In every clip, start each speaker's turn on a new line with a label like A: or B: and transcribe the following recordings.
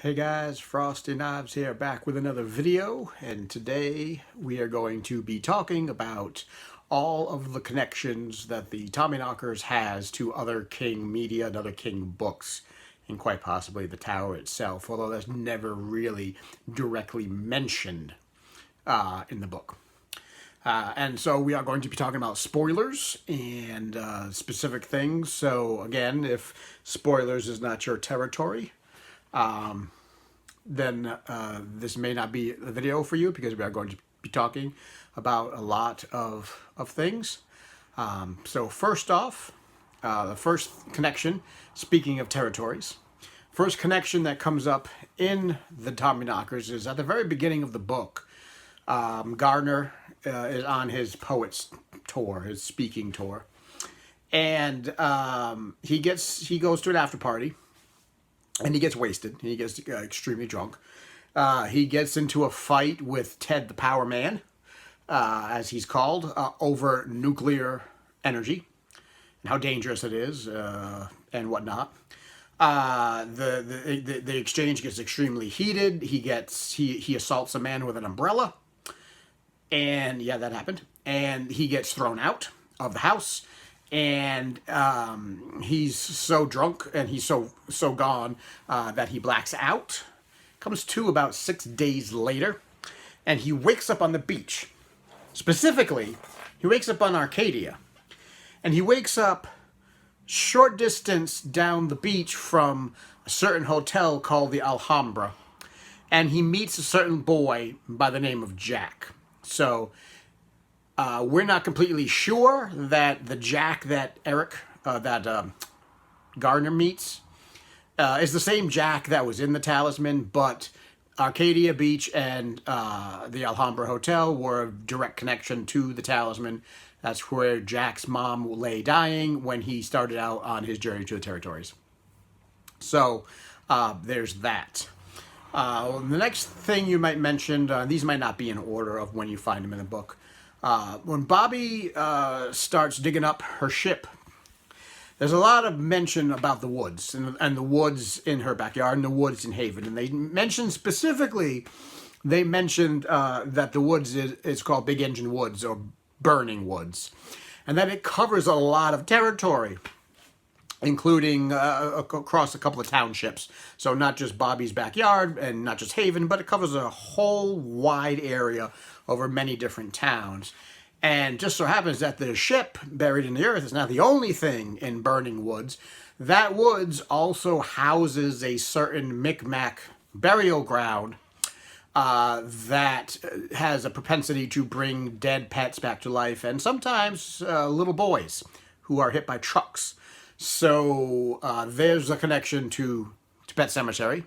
A: Hey guys, Frosty Knives here, back with another video, and today we are going to be talking about all of the connections that the Tommyknockers has to other King media and other King books, and quite possibly the Tower itself, although that's never really directly mentioned in the book. And so we are going to be talking about spoilers and specific things. So again, if spoilers is not your territory, then this may not be the video for you, because we are going to be talking about a lot of things. So first off, the first connection, speaking of territories, first connection that comes up in the Tommyknockers is at the very beginning of the book. Gardner is on his poets tour, his speaking tour, and he goes to an after party. And he gets wasted. He gets extremely drunk. He gets into a fight with Ted the Power Man, as he's called, over nuclear energy and how dangerous it is and whatnot. The exchange gets extremely heated. He assaults a man with an umbrella, and yeah, that happened. And he gets thrown out of the house. And he's so drunk and he's so gone that he blacks out. Comes to about 6 days later, and he wakes up on the beach. Specifically, he wakes up on Arcadia, and he wakes up short distance down the beach from a certain hotel called the Alhambra, and he meets a certain boy by the name of Jack. So we're not completely sure that the Jack that Gardner meets is the same Jack that was in the Talisman, but Arcadia Beach and the Alhambra Hotel were a direct connection to the Talisman. That's where Jack's mom lay dying when he started out on his journey to the territories. So there's that. The next thing you might mention, these might not be in order of when you find them in the book. When Bobby starts digging up her ship, there's a lot of mention about the woods and the woods in her backyard and the woods in Haven. And they mentioned specifically, that the woods is called Big Engine Woods or Burning Woods, and that it covers a lot of territory, including across a couple of townships. So not just Bobby's backyard and not just Haven, but it covers a whole wide area over many different towns. And just so happens that the ship buried in the earth is not the only thing in Burning Woods. That woods also houses a certain Micmac burial ground that has a propensity to bring dead pets back to life, and sometimes little boys who are hit by trucks. So there's a connection to Pet Cemetery,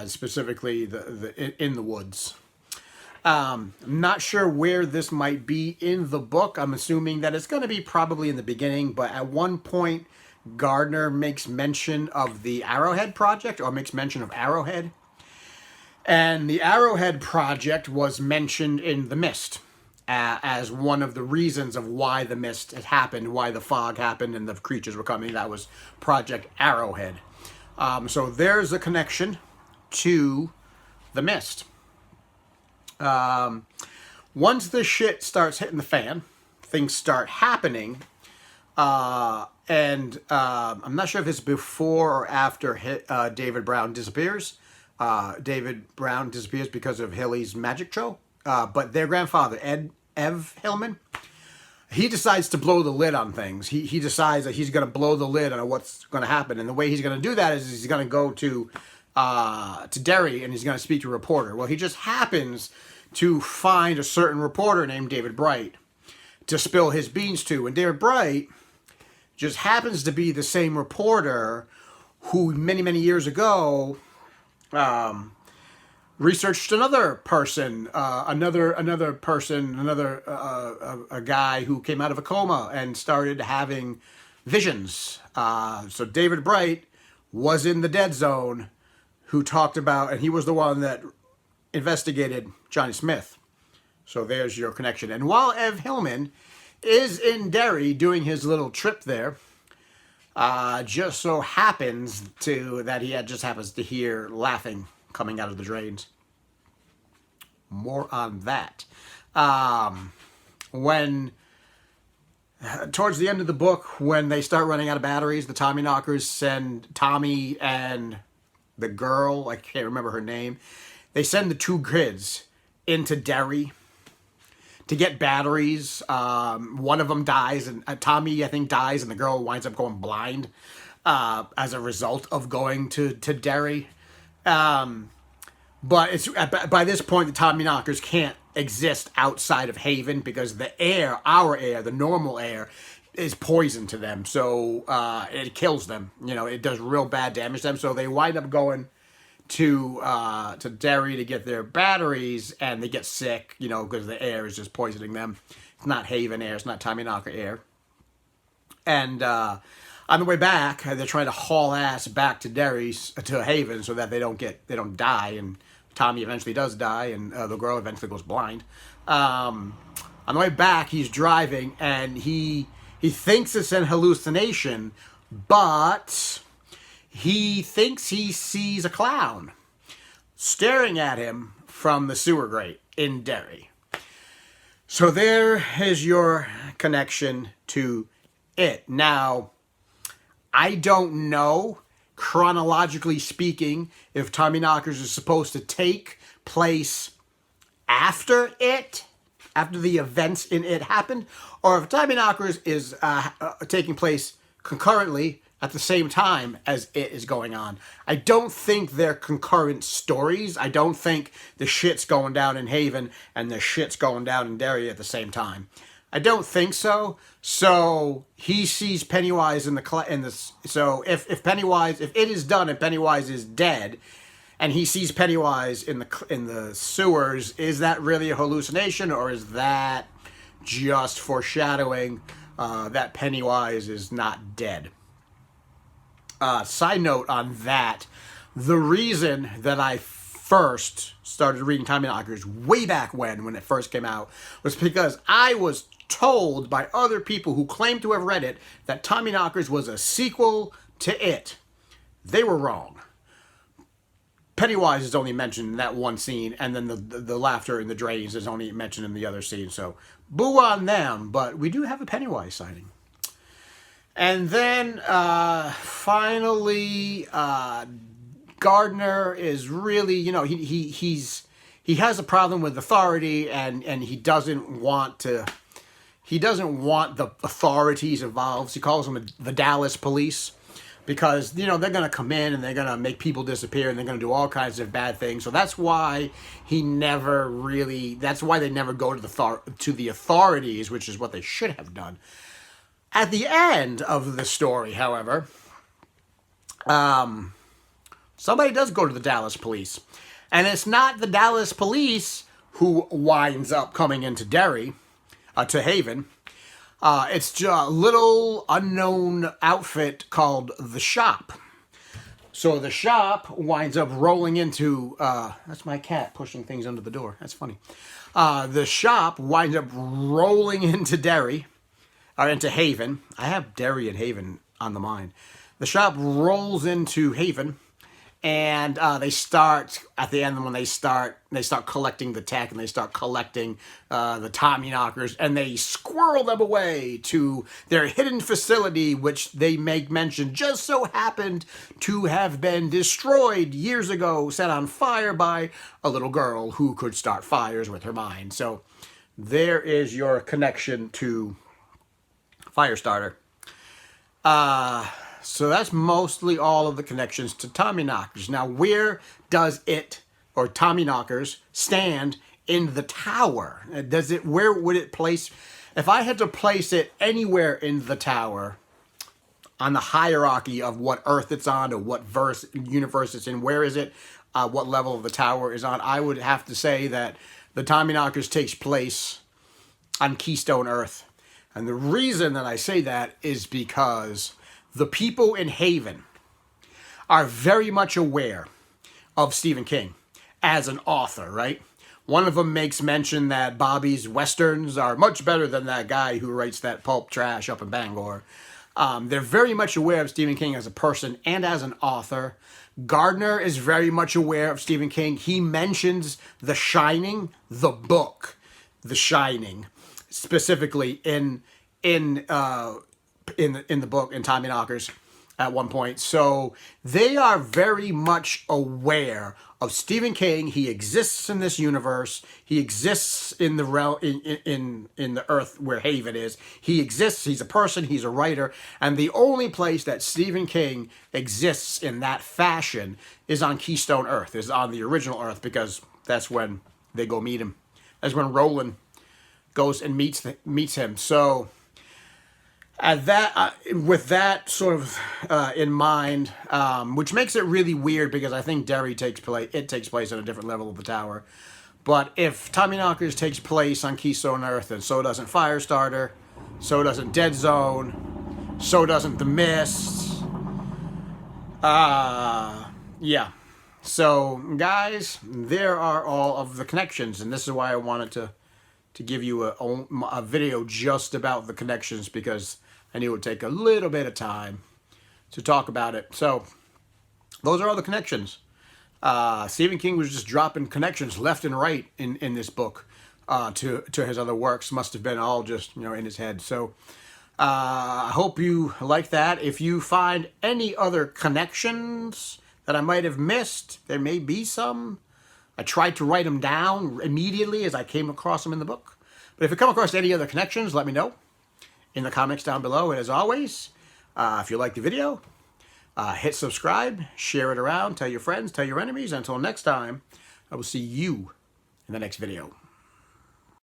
A: specifically in the woods. I'm not sure where this might be in the book. I'm assuming that it's going to be probably in the beginning, but at one point, Gardner makes mention of the Arrowhead Project, or makes mention of Arrowhead. And the Arrowhead Project was mentioned in The Mist as one of the reasons of why the mist had happened, why the fog happened and the creatures were coming. That was Project Arrowhead. So there's a connection to the mist. Once the shit starts hitting the fan, things start happening, and I'm not sure if it's before or after David Brown disappears. David Brown disappears because of Hilly's magic show, but their grandfather, Ev Hillman, he decides to blow the lid on things. He decides that he's going to blow the lid on what's going to happen, and the way he's going to do that is he's going to go to Derry, and he's going to speak to a reporter. Well, he just happens to find a certain reporter named David Bright to spill his beans to. And David Bright just happens to be the same reporter who many, many years ago researched another person, a guy who came out of a coma and started having visions. So David Bright was in the dead zone, who talked about, and he was the one that investigated Johnny Smith. So there's your connection. And while Ev Hillman is in Derry doing his little trip there, just so happens that he just happens to hear laughing coming out of the drains. More on that. When towards the end of the book, when they start running out of batteries, the Tommyknockers send Tommy and the girl, I can't remember her name, they send the two kids into Derry to get batteries. One of them dies, and Tommy, I think, dies, and the girl winds up going blind as a result of going to Derry. But it's by this point, the Tommyknockers can't exist outside of Haven because the air, our air, the normal air, is poison to them. So it kills them. It does real bad damage to them. So they wind up going to Derry to get their batteries, and they get sick, because the air is just poisoning them. It's not Haven air. It's not Tommyknocker air. And on the way back, they're trying to haul ass back to to Haven so that they don't die. And Tommy eventually does die, and the girl eventually goes blind. On the way back, he's driving, and he thinks it's an hallucination, but he thinks he sees a clown staring at him from the sewer grate in Derry. So there is your connection to it. Now, I don't know, chronologically speaking, if Tommyknockers is supposed to take place after the events in it happened, or if Tommyknockers is taking place concurrently at the same time as it is going on. I don't think they're concurrent stories. I don't think the shit's going down in Haven and the shit's going down in Derry at the same time. I don't think so. So he sees Pennywise so if it is done and Pennywise is dead, and he sees Pennywise in the sewers, is that really a hallucination, or is that just foreshadowing that Pennywise is not dead? Side note on that, the reason that I first started reading Tommyknockers way back when it first came out was because I was told by other people who claimed to have read it that Tommyknockers was a sequel to it. They were wrong. Pennywise is only mentioned in that one scene, and then the laughter in the drains is only mentioned in the other scene, so boo on them, but we do have a Pennywise sighting. And then, finally, Gardner is really, he has a problem with authority, and he doesn't want the authorities involved. He calls them the Dallas police, because, they're going to come in and they're going to make people disappear and they're going to do all kinds of bad things. So that's why they never go to the authorities, which is what they should have done. At the end of the story, however, somebody does go to the Dallas police. And it's not the Dallas police who winds up coming into Derry, to Haven. It's just a little unknown outfit called The Shop. So The Shop winds up rolling into... that's my cat pushing things under the door. That's funny. The Shop winds up rolling into Derry. Or into Haven. I have Derry and Haven on the mind. The Shop rolls into Haven, and they start at the end when they start collecting the tech, and they start collecting the Tommyknockers, and they squirrel them away to their hidden facility, which they make mention just so happened to have been destroyed years ago, set on fire by a little girl who could start fires with her mind. So there is your connection to Firestarter. So that's mostly all of the connections to Tommyknockers. Now, where does it, or Tommyknockers, stand in the tower? Where would it place? If I had to place it anywhere in the tower, on the hierarchy of what Earth it's on, or what universe it's in, where is it, what level of the tower is on, I would have to say that the Tommyknockers takes place on Keystone Earth. And the reason that I say that is because the people in Haven are very much aware of Stephen King as an author, right? One of them makes mention that Bobby's Westerns are much better than that guy who writes that pulp trash up in Bangor. They're very much aware of Stephen King as a person and as an author. Gardner is very much aware of Stephen King. He mentions The Shining, the book, The Shining, specifically in the book, in Tommyknockers, at one point. So they are very much aware of Stephen King. He exists in this universe. He exists in the realm, in the Earth where Haven is. He exists. He's a person. He's a writer. And the only place that Stephen King exists in that fashion is on Keystone Earth, is on the original Earth, because that's when they go meet him. That's when Roland goes and meets him. So with that sort of in mind, which makes it really weird, because I think Derry takes place on a different level of the tower. But if Tommyknockers takes place on Keystone Earth, and so doesn't Firestarter, so doesn't Dead Zone, so doesn't The Mist. Yeah. So, guys, there are all of the connections, and this is why I wanted to give you a video just about the connections, because I knew it would take a little bit of time to talk about it. So, those are all the connections. Stephen King was just dropping connections left and right in this book to his other works. Must have been all just, in his head. So, I hope you like that. If you find any other connections that I might have missed, there may be some. I tried to write them down immediately as I came across them in the book. But if you come across any other connections, let me know in the comments down below. And as always, if you like the video, hit subscribe, share it around, tell your friends, tell your enemies. Until next time, I will see you in the next video.